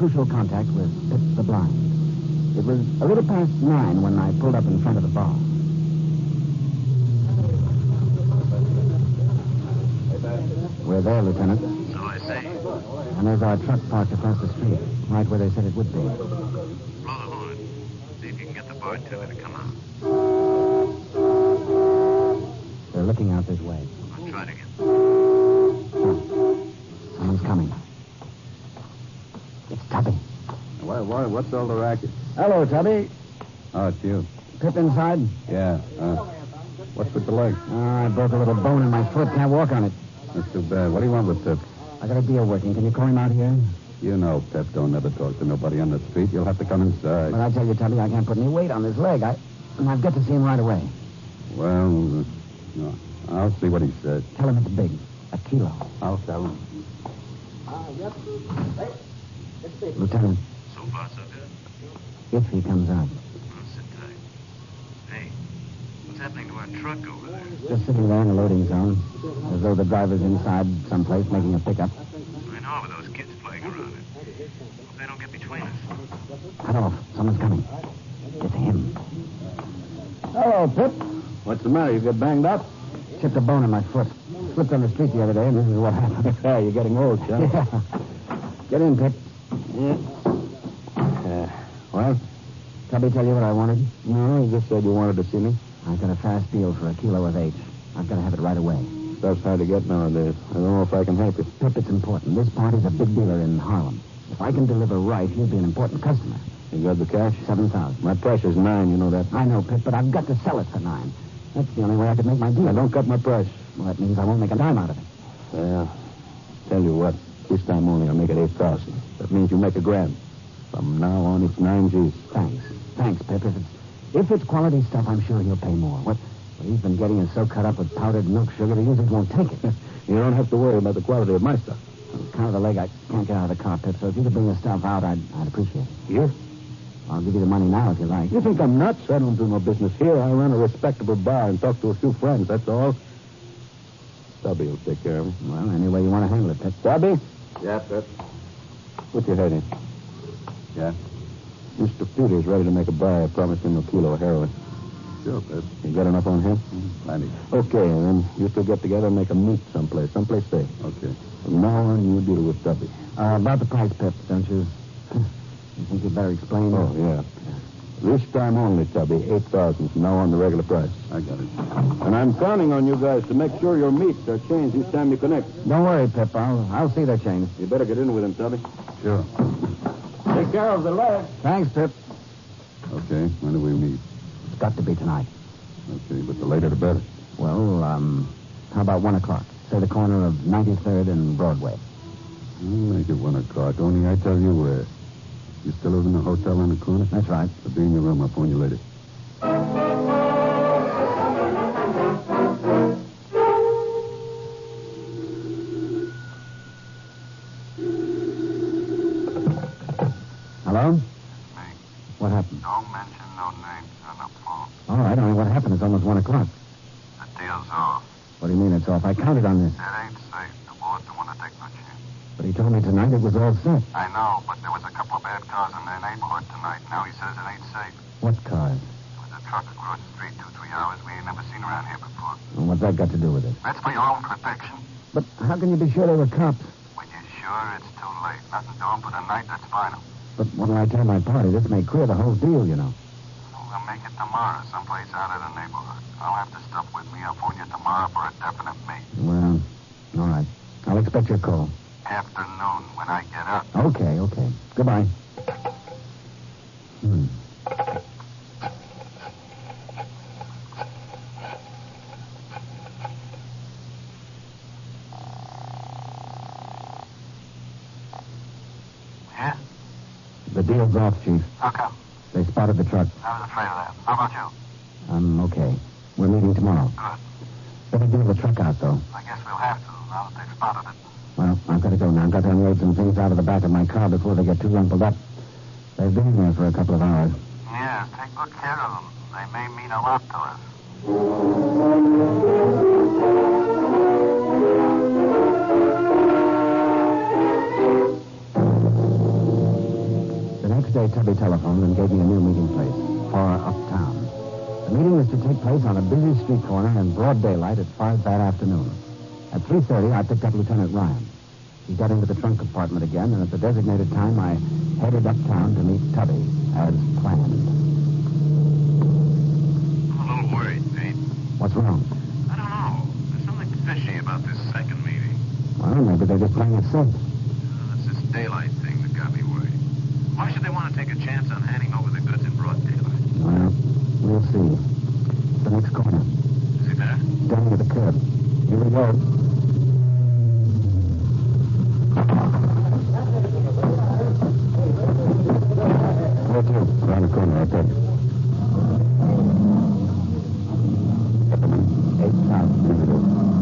crucial contact with Pip the Blind. It was a little past 9 when I pulled up in front of the bar. We're there, Lieutenant. So I say. And there's our truck parked across the street, right where they said it would be. Blow the horn. See if you can get the bartender to come out. They're looking out this way. I'll try to get... Someone's coming. It's Tubby. What's all the racket? Hello, Tubby. Oh, it's you. Pip inside? Yeah. What's with the leg? I broke a little bone in my foot. Can't walk on it. That's too bad. What do you want with Pip? I got a deal working. Can you call him out here? You know Pip don't ever talk to nobody on the street. You'll have to come inside. But I tell you, Tubby, I can't put any weight on this leg. I've got to see him right away. Well, no, I'll see what he says. Tell him it's big. A kilo. I'll tell him. Lieutenant, So far, so good. if he comes out. Well, sit tight. Hey, what's happening to our truck over there? Just sitting there in a loading zone, as though the driver's inside someplace making a pickup. I know, with those kids playing around it. Hope they don't get between us. Cut off. Someone's coming. It's him. Hello, Pip. What's the matter? You get banged up? Chipped a bone in my foot. Slipped on the street the other day, and this is what happened. Yeah, you're getting old, son. Yeah. Get in, Pip. Yeah. What? Tubby tell you what I wanted? No, you just said you wanted to see me. I've got a fast deal for a kilo of H. I've got to have it right away. Stuff's hard to get nowadays. I don't know if I can help you. Pip, it's important. This party's a big dealer in Harlem. If I can deliver right, he'll be an important customer. You got the cash? 7,000. My price is 9, you know that. I know, Pip, but I've got to sell it for 9. That's the only way I could make my deal. I don't cut my price. Well, that means I won't make a dime out of it. Well, tell you what. This time only I'll make it 8,000. That means you make $1,000. From now on, it's 9 G's. Thanks, Pip. If it's quality stuff, I'm sure he'll pay more. What he's been getting is so cut up with powdered milk sugar, he usually won't take it. You don't have to worry about the quality of my stuff. On account of the leg, I can't get out of the car, Pip, so if you could bring the stuff out, I'd appreciate it. Here? I'll give you the money now if you like. You think I'm nuts? I don't do no business here. I run a respectable bar and talk to a few friends, that's all. Tubby will take care of me. Well, any way you want to handle it, Pip. Tubby? Yeah, Pip. Put your head in. Yeah? Mr. Peters ready to make a buy. I promised him a kilo of heroin. Sure, Pip. You got enough on him? Plenty. Okay, and then you two get together and make a meet someplace safe. Okay. From now on, you deal with Tubby. About the price, Pip, don't you? You think you'd better explain? Oh, yeah. This time only, Tubby. 8,000 from now on the regular price. I got it. And I'm counting on you guys to make sure your meats are changed each time you connect. Don't worry, Pip. I'll see they're changed. You better get in with him, Tubby. Sure. Take care of the leg. Thanks, Pip. Okay, when do we meet? It's got to be tonight. Okay, but the later the better. Well, how about 1 o'clock? Say the corner of 93rd and Broadway. I'll make it 1 o'clock. Only I tell you where. You still live in the hotel on the corner? That's right. I'll be in your room. I'll phone you later. Hello? Me. What happened? Don't mention no names on the phone. All right, only what happened? It's almost 1 o'clock. The deal's off. What do you mean it's off? I counted on this. It ain't safe. The boss don't want to take no chance. But he told me tonight it was all set. I know, but there was a couple of bad cars in their neighborhood tonight. Now he says it ain't safe. What cars? There was a truck across the street 2-3 hours we ain't never seen around here before. And what's that got to do with it? That's for your own protection. But how can you be sure they were cops? When you're sure, it's too late. Nothing doing for the night, that's final. But when I tell my party, this may clear the whole deal, you know. We'll make it tomorrow, someplace out of the neighborhood. I'll have the stuff with me. I'll phone you tomorrow for a definite meet. Well, all right. I'll expect your call. Afternoon, when I get up. Okay. Goodbye. Yeah? The deal's off, Chief. How come? They spotted the truck. I was afraid of that. How about you? I'm okay. We're meeting tomorrow. Good. Better deal the truck out, though. I guess we'll have to, now that they've spotted it. Well, I've got to go now. I've got to unload some things out of the back of my car before they get too rumpled up. They've been here for a couple of hours. Yeah, take good care of them. They may mean a lot to us. next day, Tubby telephoned and gave me a new meeting place, far uptown. The meeting was to take place on a busy street corner in broad daylight at 5 that afternoon. At 3:30, I picked up Lieutenant Ryan. He got into the trunk compartment again, and at the designated time, I headed uptown to meet Tubby, as planned. I'm a little worried, Pete. What's wrong? I don't know. There's something fishy about this second meeting. Well, maybe they're just playing it safe. It's this daylight thing that got me worried. Why should they want to take a chance on handing over the goods in broad daylight? Well, we'll see. The next corner. Is he there? Standing at the curb. Here we go. Where to? Around the corner, I'll take it. 8,000. Here we go.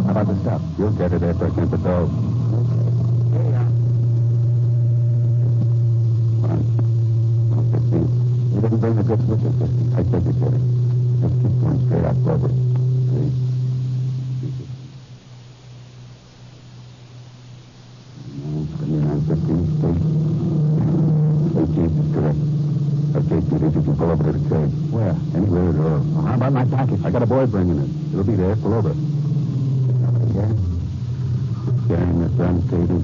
How about the stuff? You'll get it after I count the dough. Here you are. Fine. 15. You didn't bring the goods with you, 50. I said you get it. Just keep going straight out, Clover. See? No, 29, 15, straight. 18 is correct. Okay, Peter, you can pull over to the curb. Where? Anywhere at all. Well, how about my package? I got a boy bringing it. It'll be there. Pull over. Yeah. Carrying this on, Katie.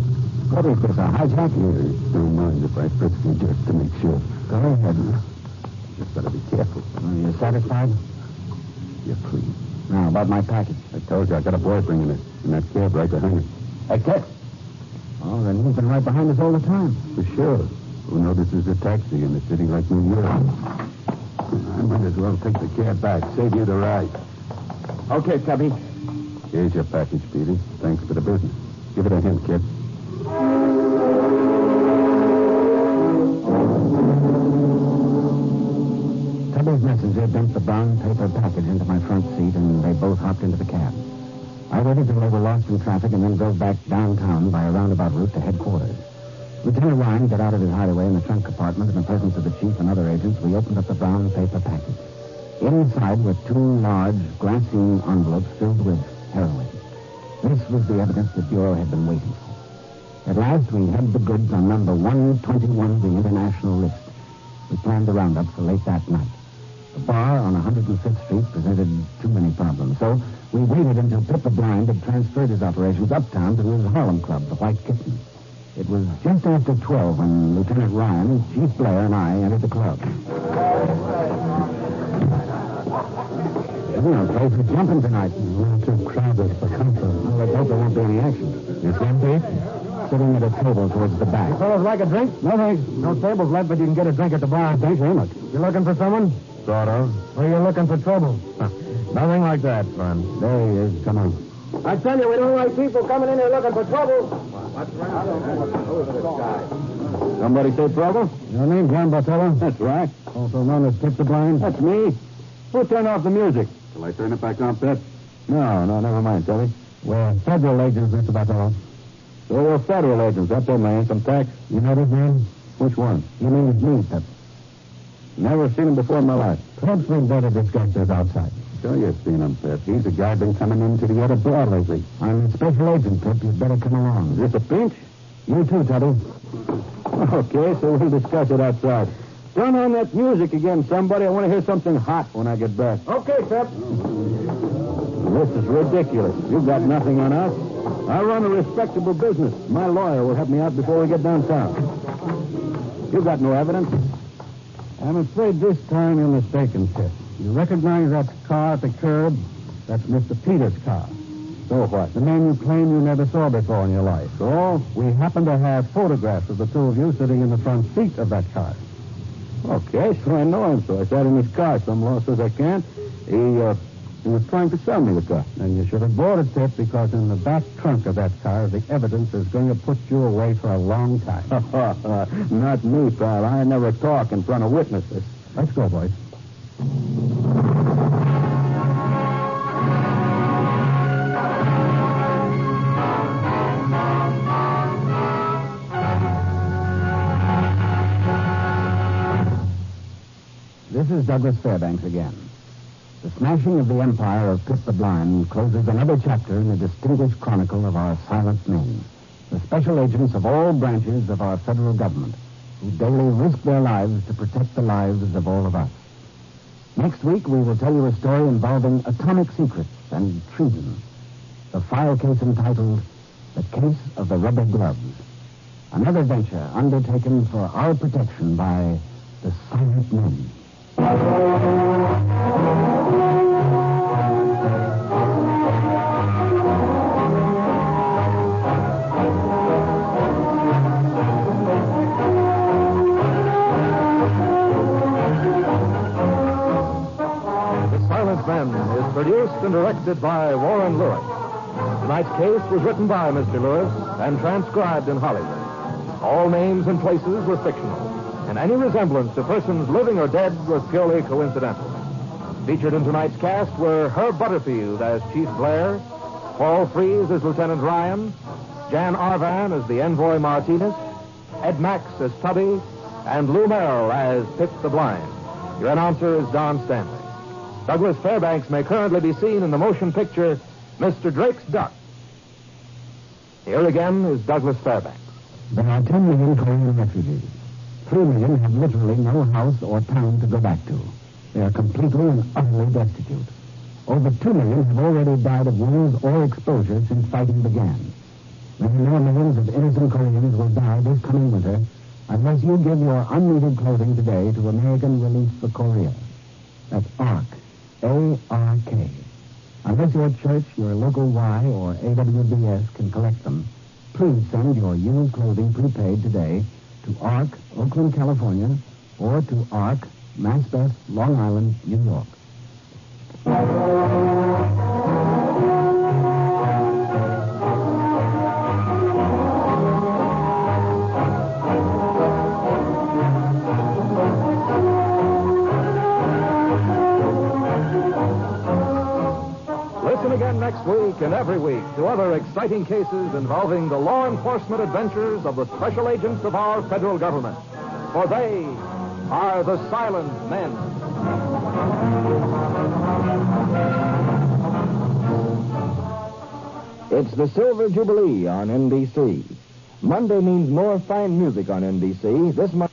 What is this, a hijacking? Don't mind if I frisk you just to make sure. Go ahead. Just gotta be careful. Are you satisfied? You're clean. Now, about my package. I told you I got a boy bringing it. In that cab right behind me. Hey, Kit. Oh, then he's been right behind us all the time. For sure. Who knows this is a taxi in a city like New York? I might as well take the cab back. Save you the ride. Okay, Tubby. Here's your package, Petey. Thanks for the business. Give it a hint, kid. Tubby's messenger dumped the brown paper package into my front seat, and they both hopped into the cab. I waited till they were lost in traffic and then drove back downtown by a roundabout route to headquarters. Lieutenant Ryan got out of his hideaway in the trunk compartment in the presence of the chief and other agents. We opened up the brown paper package. Inside were 2 large, glassine envelopes filled with heroin. This was the evidence the Bureau had been waiting for. At last, we had the goods on number 121 of the international list. We planned the roundup for late that night. The bar on 105th Street presented too many problems, so we waited until Pip the Blind had transferred his operations uptown to his Harlem club, the White Kitten. It was just after 12 when Lieutenant Ryan, Chief Blair, and I entered the club. You know, place is jumping tonight. A little too crowded for comfort. Well, let's hope there won't be any action. You see him, Pete? Sitting at a table towards the back. Fellows like a drink? No, thanks. No tables left, but you can get a drink at the bar. Thanks very much. You looking for someone? Sort of. Or are you looking for trouble? Nothing like that, son. There he is. Come on. I tell you, we don't like people coming in here looking for trouble. Somebody say trouble? Your name, John Bartello? That's right. Also known as Pip the Blind? That's me. Who turned off the music? Shall I turn it back on, Pip? No, never mind, Tubby. We're federal agents, Mr. Bartello. So we're federal agents. That's all my income tax. You know this man? Which one? Your name is me, Pip. Never seen him before in my life. Perhaps we'd better discuss this outside. Sure you've seen him, Pip. He's the guy been coming into the other bar lately. I'm a special agent, Pip. You'd better come along. Is this a pinch? You too, Tubby. Okay, so we'll discuss it outside. Turn on that music again, somebody. I want to hear something hot when I get back. Okay, Pep. This is ridiculous. You've got nothing on us. I run a respectable business. My lawyer will help me out before we get downtown. You've got no evidence. I'm afraid this time you're mistaken, Pip. You recognize that car at the curb? That's Mr. Peters' car. So what? The man you claim you never saw before in your life. So? We happen to have photographs of the two of you sitting in the front seat of that car. Okay, so I know him. So I sat in his car. Some law says I can't. He was trying to sell me the car. And you should have bought it, Pip, because in the back trunk of that car, the evidence is going to put you away for a long time. Not me, pal. I never talk in front of witnesses. Let's go, boys. This is Douglas Fairbanks again. The smashing of the empire of Pip the Blind closes another chapter in the distinguished chronicle of our silent men, the special agents of all branches of our federal government, who daily risk their lives to protect the lives of all of us. Next week, we will tell you a story involving atomic secrets and treason. The file case entitled The Case of the Rubber Gloves. Another venture undertaken for our protection by the Silent Men. Is produced and directed by Warren Lewis. Tonight's case was written by Mr. Lewis and transcribed in Hollywood. All names and places were fictional, and any resemblance to persons living or dead was purely coincidental. Featured in tonight's cast were Herb Butterfield as Chief Blair, Paul Frees as Lieutenant Ryan, Jan Arvan as the Envoy Martinez, Ed Max as Tubby, and Lou Merrill as Pip the Blind. Your announcer is Don Stanley. Douglas Fairbanks may currently be seen in the motion picture Mr. Drake's Duck. Here again is Douglas Fairbanks. There are 10 million Korean refugees. 3 million have literally no house or town to go back to. They are completely and utterly destitute. Over 2 million have already died of wounds or exposure since fighting began. Many more millions of innocent Koreans will die this coming winter unless you give your unneeded clothing today to American Relief for Korea. That's ARC. A-R-K. Unless your church, your local Y, or AWBS can collect them, please send your used clothing prepaid today to ARC, Oakland, California, or to ARC, Maspeth, Long Island, New York. Again next week and every week to other exciting cases involving the law enforcement adventures of the special agents of our federal government. For they are the Silent Men. It's the Silver Jubilee on NBC. Monday means more fine music on NBC. This month.